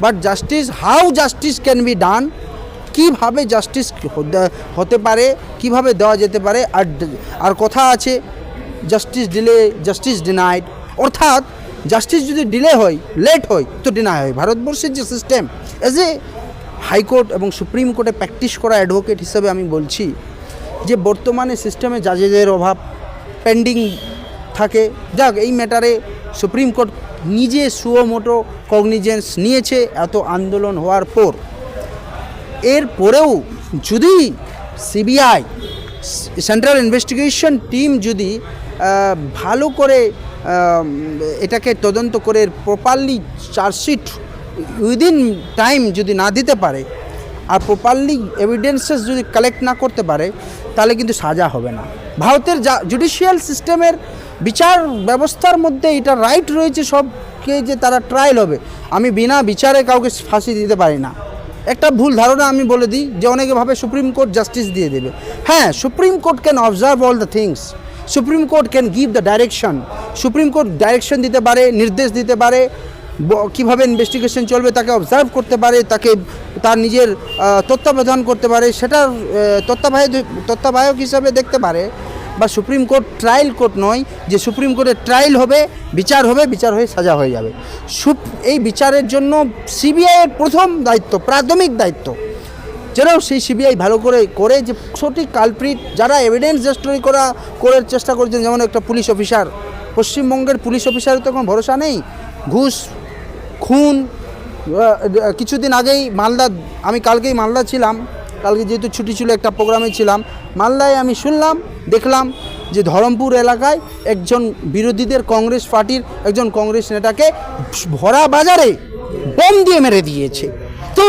But justice, how justice can be done, কীভাবে justice হতে পারে, কিভাবে দেওয়া যেতে পারে। আর কথা আছে জাস্টিস ডিলে জাস্টিস ডিনাইড, অর্থাৎ জাস্টিস যদি ডিলে হয়, লেট হয়, তো ডিনাই হয়। ভারতবর্ষের যে সিস্টেম, এজ এ হাইকোর্ট এবং সুপ্রিম কোর্টে প্র্যাকটিস করা অ্যাডভোকেট হিসেবে আমি বলছি যে বর্তমানে সিস্টেমে জাজেদের অভাব, পেন্ডিং থাকে। যাক, এই ম্যাটারে সুপ্রিম কোর্ট নিজে সুমোটো কগনিজেন্স নিয়েছে এত আন্দোলন হওয়ার পর। এরপরেও যদি সিবিআই, সেন্ট্রাল ইনভেস্টিগেশন টিম যদি ভালো করে এটাকে তদন্ত করে প্রপারলি চার্জশিট উইদিন টাইম যদি না দিতে পারে, আর প্রপারলি এভিডেন্সেস যদি কালেক্ট না করতে পারে, তাহলে কিন্তু সাজা হবে না। ভারতের জুডিশিয়াল সিস্টেমের বিচার ব্যবস্থার মধ্যে এটা রাইট রয়েছে সবকে যে তারা ট্রায়াল হবে। আমি বিনা বিচারে কাউকে ফাঁসি দিতে পারি না। একটা ভুল ধারণা আমি বলে দিই যে অনেকে ভাবে সুপ্রিম কোর্ট জাস্টিস দিয়ে দেবে। হ্যাঁ, supreme court can observe all the things, supreme court can give the direction, supreme court direction দিতে পারে, নির্দেশ দিতে পারে, কীভাবে ইনভেস্টিগেশন চলবে তাকে অবজার্ভ করতে পারে, তাকে তার নিজের তত্ত্বাবধান করতে পারে, সেটার তত্ত্বাবধায়ক হিসাবে দেখতে পারে। বা সুপ্রিম কোর্ট ট্রায়াল কোর্ট নয় যে সুপ্রিম কোর্টের ট্রায়াল হবে, বিচার হবে, বিচার হয়ে সাজা হয়ে যাবে। এই বিচারের জন্য সিবিআইয়ের প্রথম দায়িত্ব, প্রাথমিক দায়িত্ব, যেন সেই সিবিআই ভালো করে যে সঠিক কালপ্রিট যারা এভিডেন্স ডিস্ট্রয় করার চেষ্টা করেছেন, যেমন একটা পুলিশ অফিসার, পশ্চিমবঙ্গের পুলিশ অফিসারের তো কোনো ভরসা নেই, ঘুষ, খুন। কিছুদিন আগেই মালদা, আমি কালকেই মালদা ছিলাম, কালকে যেহেতু ছুটি ছিল একটা প্রোগ্রামে ছিলাম, মালদায় আমি শুনলাম, দেখলাম যে ধরমপুর এলাকায় একজন বিরোধীদের কংগ্রেস পার্টির একজন কংগ্রেস নেতাকে ভরা বাজারে বোম দিয়ে মেরে দিয়েছে। তো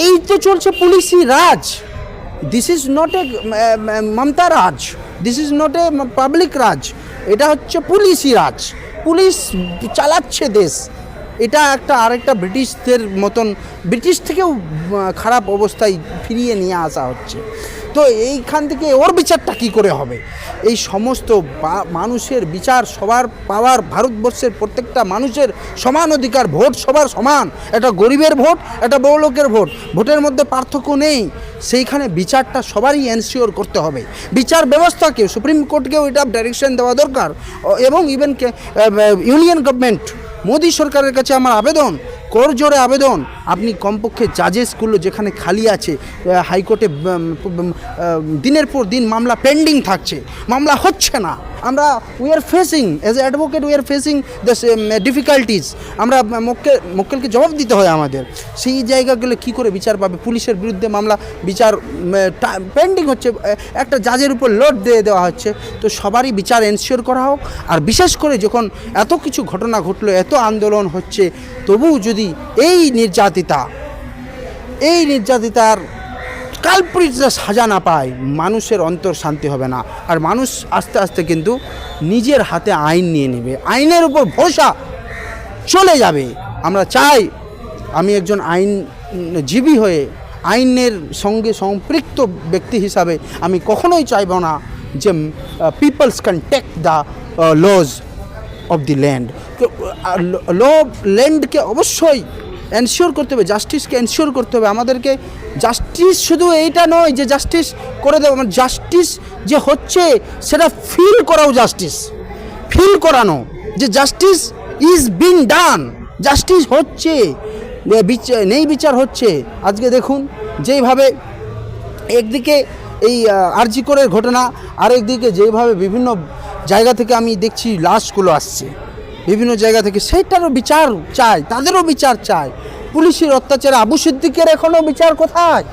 এই তো চলছে পুলিশি রাজ। This is not a Mamata raj, this is not a public raj, এটা হচ্ছে পুলিশি রাজ। পুলিশ চালাচ্ছে দেশ। এটা আরেকটা ব্রিটিশদের মতন, ব্রিটিশ থেকেও খারাপ অবস্থায় ফিরিয়ে নিয়ে আসা হচ্ছে। তো এইখান থেকে ওর বিচারটা কী করে হবে? এই সমস্ত মানুষের বিচার সবার পাওয়ার, ভারতবর্ষের প্রত্যেকটা মানুষের সমান অধিকার, ভোট সবার সমান, এটা গরিবের ভোট, এটা বড়লোকের ভোট, ভোটের মধ্যে পার্থক্য নেই। সেইখানে বিচারটা সবারই এনশিওর করতে হবে। বিচার ব্যবস্থাকে, সুপ্রিম কোর্টকেও এটা ডাইরেকশন দেওয়া দরকার। এবং ইভেন ইউনিয়ন গভর্নমেন্ট, মোদী সরকারের কাছে আমার আবেদন, করজোড়ে আবেদন, আপনি কমপক্ষে জাজেসগুলো যেখানে খালি আছে, হাইকোর্টে দিনের পর দিন মামলা পেন্ডিং থাকছে, মামলা হচ্ছে না, আমরা we are facing as a advocate, we are facing the difficulties, আমরা মক্কেলকে জবাব দিতে হয় আমাদের। সেই জায়গাগুলো কী করে বিচার পাবে? পুলিশের বিরুদ্ধে মামলা, বিচার পেন্ডিং হচ্ছে, একটা জাজের উপর লোড দিয়ে দেওয়া হচ্ছে। তো সবারই বিচার এনশিওর করা হোক। আর বিশেষ করে যখন এত কিছু ঘটনা ঘটলো, এত আন্দোলন হচ্ছে, তবুও যদি এই নির্যাতিতার কালপ্রিটরা সাজা না পায়, মানুষের অন্তর শান্তি হবে না। আর মানুষ আস্তে আস্তে কিন্তু নিজের হাতে আইন নিয়ে নেবে, আইনের উপর ভরসা চলে যাবে। আমরা চাই, আমি একজন আইনজীবী হয়ে, আইনের সঙ্গে সম্পৃক্ত ব্যক্তি হিসাবে আমি কখনোই চাইব না যে peoples can take the laws of the land. ল্যান্ডকে অবশ্যই এনশিওর করতে হবে, জাস্টিসকে এনশিওর করতে হবে আমাদেরকে। জাস্টিস শুধু এইটা নয় যে জাস্টিস করে দেবো, মানে জাস্টিস যে হচ্ছে সেটা ফিল করাও, জাস্টিস ফিল করানো যে justice is being done, justice হচ্ছে, বিচার হচ্ছে। আজকে দেখুন যেইভাবে একদিকে এই আরজি করের ঘটনা, আরেকদিকে যেইভাবে বিভিন্ন জায়গা থেকে আমি দেখছি লাশগুলো আসছে বিভিন্ন জায়গা থেকে, সেইটারও বিচার চাই, তাদেরও বিচার চাই। পুলিশের অত্যাচারে আবু সিদ্দিকের এখনও বিচার কোথায়?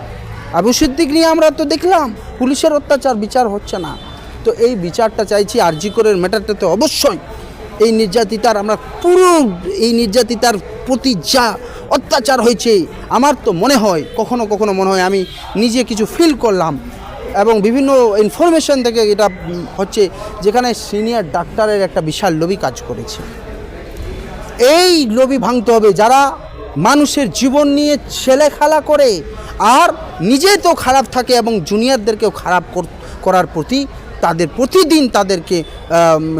আবু সিদ্দিক নিয়ে আমরা তো দেখলাম পুলিশের অত্যাচার, বিচার হচ্ছে না। তো এই বিচারটা চাইছি। আরজি করের ম্যাটারটাতে অবশ্যই এই নির্যাতিতার, আমরা পুরো এই নির্যাতিতার প্রতি যা অত্যাচার হয়েছে, আমার তো মনে হয়, কখনো কখনো মনে হয়, আমি নিজে কিছু ফিল করলাম এবং বিভিন্ন ইনফরমেশন থেকে এটা হচ্ছে, যেখানে সিনিয়র ডাক্তারের একটা বিশাল লবি কাজ করেছে। এই লবি ভাঙতে হবে, যারা মানুষের জীবন নিয়ে ছেলেখেলা করে আর নিজে তো খারাপ থাকে এবং জুনিয়রদেরকেও খারাপ করার প্রতি তাদের প্রতিদিন তাদেরকে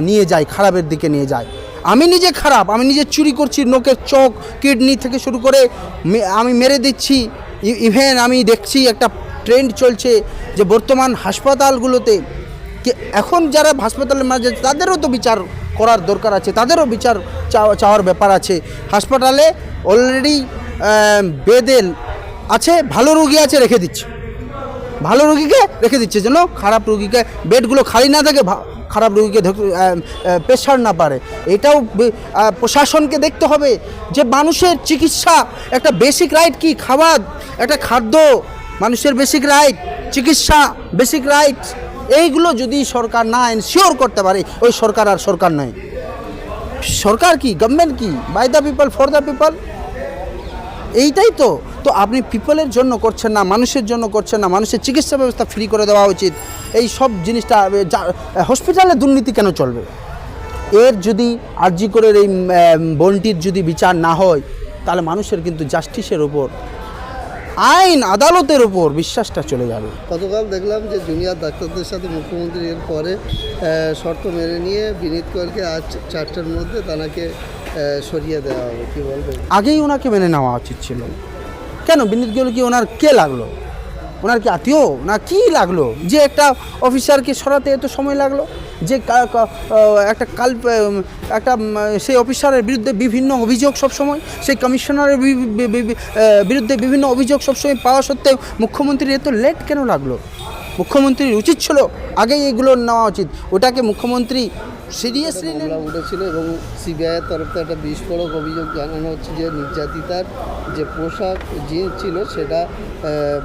নিয়ে যায়, খারাপের দিকে নিয়ে যায়। আমি নিজে খারাপ, আমি নিজে চুরি করছি, নোকের চোখ, কিডনি থেকে শুরু করে আমি মেরে দিচ্ছি। ইভেন আমি দেখছি একটা ট্রেন্ড চলছে যে বর্তমান হাসপাতালগুলোতে এখন যারা হাসপাতালের মাঝে তাদেরও তো বিচার করার দরকার আছে, তাদেরও বিচার চাওয়ার ব্যাপার আছে। হাসপাতালে অলরেডি বেডেল আছে, ভালো রোগী আছে, রেখে দিচ্ছে, ভালো রোগীকে রেখে দিচ্ছে যেন খারাপ রোগীকে, বেডগুলো খালি না থাকে, খারাপ রোগীকে প্রেশার না পারে। এটাও প্রশাসনকে দেখতে হবে যে মানুষের চিকিৎসা একটা বেসিক রাইট, কি খাবার, একটা খাদ্য মানুষের বেসিক রাইট, চিকিৎসা বেসিক রাইট, এইগুলো যদি সরকার না এনশিওর করতে পারে, ওই সরকার আর সরকার নয়। সরকার কি, গভর্নমেন্ট কি, by the people for the people, এইটাই তো। তো আপনি পিপলের জন্য করছেন না, মানুষের জন্য করছেন না। মানুষের চিকিৎসা ব্যবস্থা ফ্রি করে দেওয়া উচিত। এই সব জিনিসটা হসপিটালে দুর্নীতি কেন চলবে? এর যদি আরজি করে এই বন্টির যদি বিচার না হয়, তাহলে মানুষের কিন্তু জাস্টিসের উপর, আইন আদালতের উপর বিশ্বাসটা চলে যাবে। গতকাল দেখলাম যে জুনিয়র ডাক্তারদের সাথে মুখ্যমন্ত্রী এর পরে শর্ত মেনে নিয়ে বিনীত কৌরকে আজ 4টার মধ্যে তাকে সরিয়ে দেওয়া হবে, কী বলবেন? আগেই ওনাকে মেনে নেওয়া উচিত ছিল। কেন বিনীত গোয়েল কি ওনার কে লাগলো? ওনার কি আত্মীয় না কি লাগলো যে একটা অফিসারকে সরাতে এত সময় লাগলো? যে একটা সেই অফিসারের বিরুদ্ধে বিভিন্ন অভিযোগ সবসময়, সেই কমিশনারের বিরুদ্ধে বিভিন্ন অভিযোগ সবসময় পাওয়া সত্ত্বেও মুখ্যমন্ত্রীর এত লেট কেন লাগলো? মুখ্যমন্ত্রীর উচিত ছিল আগেই এগুলো নেওয়া উচিত। ওটাকে মুখ্যমন্ত্রী সিরিয়াসলি মামলা উঠেছিল এবং সিবিআইয়ের তরফে একটা বিস্ফোরক অভিযোগ জানানো হচ্ছে যে নির্যাতিতার যে পোশাক জিন্স ছিল সেটা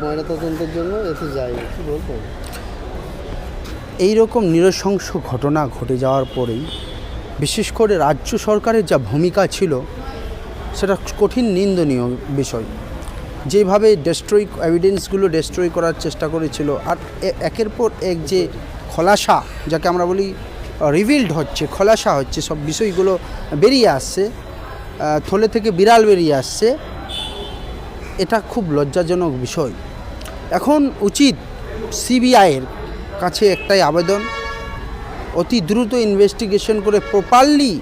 ময়নাতদন্তের জন্য এতে যায়নি, কী বলবো? এইরকম নৃশংস ঘটনা ঘটে যাওয়ার পরেই বিশেষ করে রাজ্য সরকারের যা ভূমিকা ছিল সেটা কঠিন নিন্দনীয় বিষয়। যেভাবে এভিডেন্সগুলো ডেস্ট্রয় করার চেষ্টা করেছিল, আর একের পর এক যে খোলাসা, যাকে আমরা বলি রিভিল্ড হচ্ছে, খোলাসা হচ্ছে, সব বিষয়গুলো বেরিয়ে আসছে, থলে থেকে বিড়াল বেরিয়ে আসছে, এটা খুব লজ্জাজনক বিষয়। এখন উচিত সিবিআইয়ের কাছে একটাই আবেদন, অতি দ্রুত ইনভেস্টিগেশন করে প্রপারলি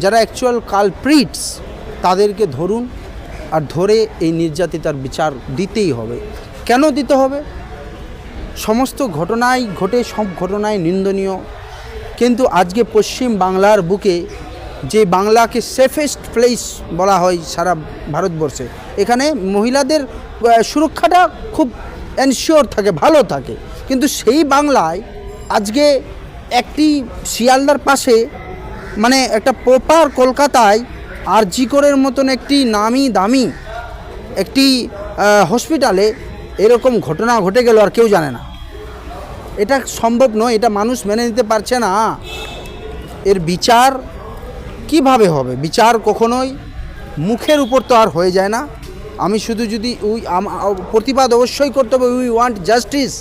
যারা অ্যাকচুয়াল কালপ্রিটস তাদেরকে ধরুন, আর ধরে এই নির্যাতিতার বিচার দিতেই হবে। কেন দিতে হবে? সমস্ত ঘটনাই ঘটে, সব ঘটনাই নিন্দনীয়, কিন্তু আজকে পশ্চিম বাংলার বুকে যে বাংলাকে সেফেস্ট প্লেস বলা হয় সারা ভারতবর্ষে, এখানে মহিলাদের সুরক্ষাটা খুব এনশিওর থাকে, ভালো থাকে, কিন্তু সেই বাংলায় আজকে একটি শিয়ালদার পাশে, মানে একটা প্রপার কলকাতায় আরজি করের মতন একটি নামি দামি একটি হসপিটালে এরকম ঘটনা ঘটে গেল আর কেউ জানে না। এটা সম্ভব নয়, এটা মানুষ মেনে নিতে পারছে না। এর বিচার কিভাবে হবে? বিচার কখনোই মুখের উপর তো আর হয়ে যায় না। আমি শুধু যদি প্রতিবাদ অবশ্যই করতে হবে, উই ওয়ান্ট জাস্টিস,